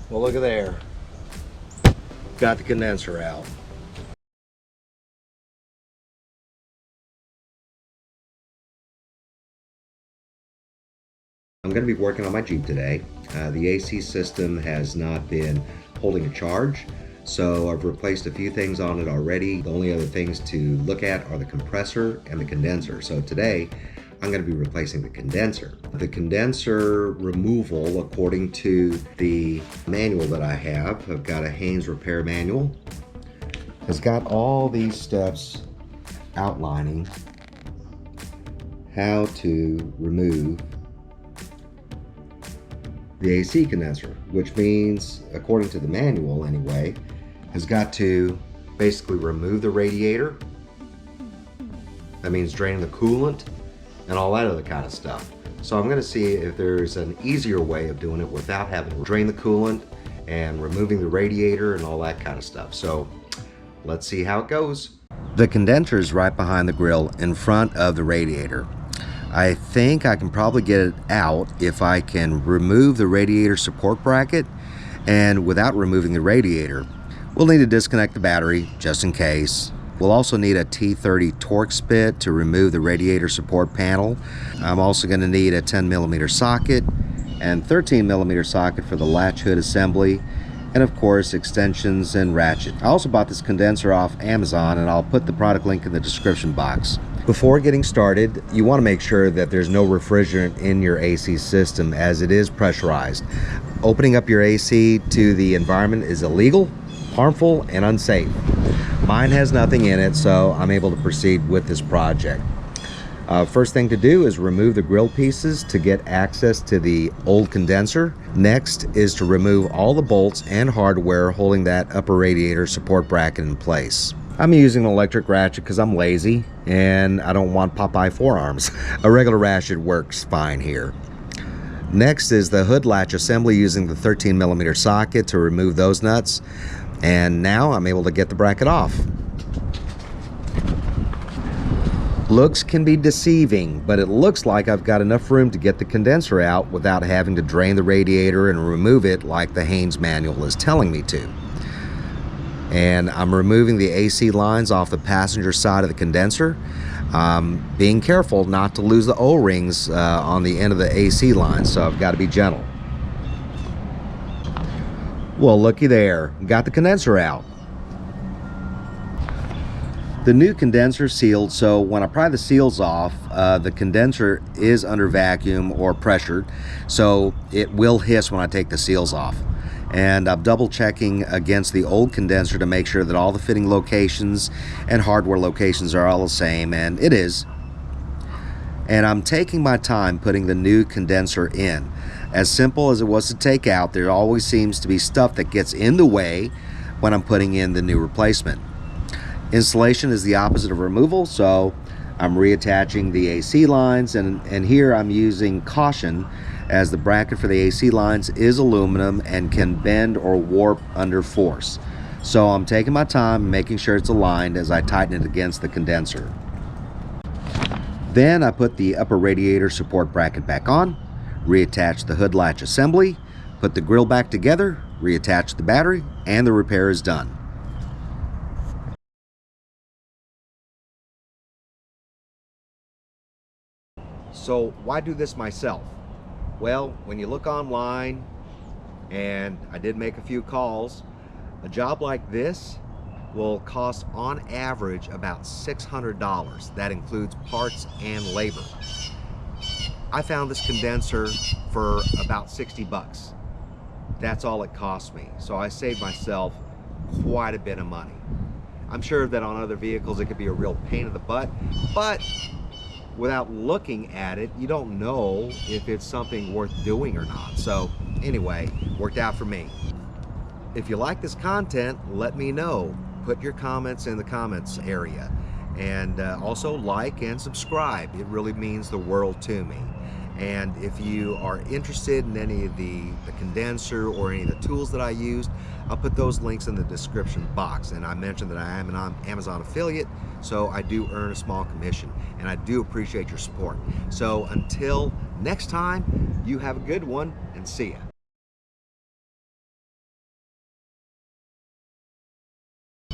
Well, look at there. Got the condenser out. I'm going to be working on my Jeep today. The AC system has not been holding a charge, so I've replaced a few things on it already. The only other things to look at are the compressor and the condenser. So today, I'm going to be replacing the condenser. The condenser removal, according to the manual that I have, I've got a Haynes repair manual, has got all these steps outlining how to remove the AC condenser, which means, according to the manual anyway, has got to basically remove the radiator. That means draining the coolant and all that other kind of stuff. So I'm going to see if there's an easier way of doing it without having to drain the coolant and removing the radiator and all that kind of stuff. So let's see how it goes. The condenser is right behind the grill in front of the radiator. I think I can probably get it out if I can remove the radiator support bracket, and without removing the radiator, we'll need to disconnect the battery just in case. We'll also need a T30 Torx bit to remove the radiator support panel. I'm also going to need a 10mm socket and 13mm socket for the latch hood assembly, and of course extensions and ratchet. I also bought this condenser off Amazon, and I'll put the product link in the description box. Before getting started, you want to make sure that there's no refrigerant in your AC system, as it is pressurized. Opening up your AC to the environment is illegal, harmful, and unsafe. Mine has nothing in it, so I'm able to proceed with this project. First thing to do is remove the grill pieces to get access to the old condenser. Next is to remove all the bolts and hardware holding that upper radiator support bracket in place. I'm using an electric ratchet because I'm lazy and I don't want Popeye forearms. A regular ratchet works fine here. Next is the hood latch assembly, using the 13mm socket to remove those nuts. And now I'm able to get the bracket off. Looks can be deceiving, but it looks like I've got enough room to get the condenser out without having to drain the radiator and remove it like the Haynes manual is telling me to. And I'm removing the AC lines off the passenger side of the condenser, being careful not to lose the O-rings on the end of the AC line, so I've got to be gentle. Well, looky there, got the condenser out. The new condenser sealed, so when I pry the seals off, the condenser is under vacuum or pressured, so it will hiss when I take the seals off. And I'm double checking against the old condenser to make sure that all the fitting locations and hardware locations are all the same, and it is. And I'm taking my time putting the new condenser in. As simple as it was to take out, there always seems to be stuff that gets in the way when I'm putting in the new replacement. Installation is the opposite of removal, so I'm reattaching the AC lines, and here I'm using caution, as the bracket for the AC lines is aluminum and can bend or warp under force. So I'm taking my time, making sure it's aligned as I tighten it against the condenser. Then I put the upper radiator support bracket back on, reattach the hood latch assembly, put the grill back together, reattach the battery, and the repair is done. So why do this myself? Well, when you look online, and I did make a few calls, a job like this will cost on average about $600. That includes parts and labor. I found this condenser for about 60 bucks. That's all it cost me. So I saved myself quite a bit of money. I'm sure that on other vehicles it could be a real pain in the butt, but without looking at it, you don't know if it's something worth doing or not. So anyway, worked out for me. If you like this content, let me know. Put your comments in the comments area, and also like and subscribe. It really means the world to me. And if you are interested in any of the condenser or any of the tools that I used, I'll put those links in the description box. And I mentioned that I am an Amazon affiliate, so I do earn a small commission, and I do appreciate your support. So until next time, you have a good one, and see ya.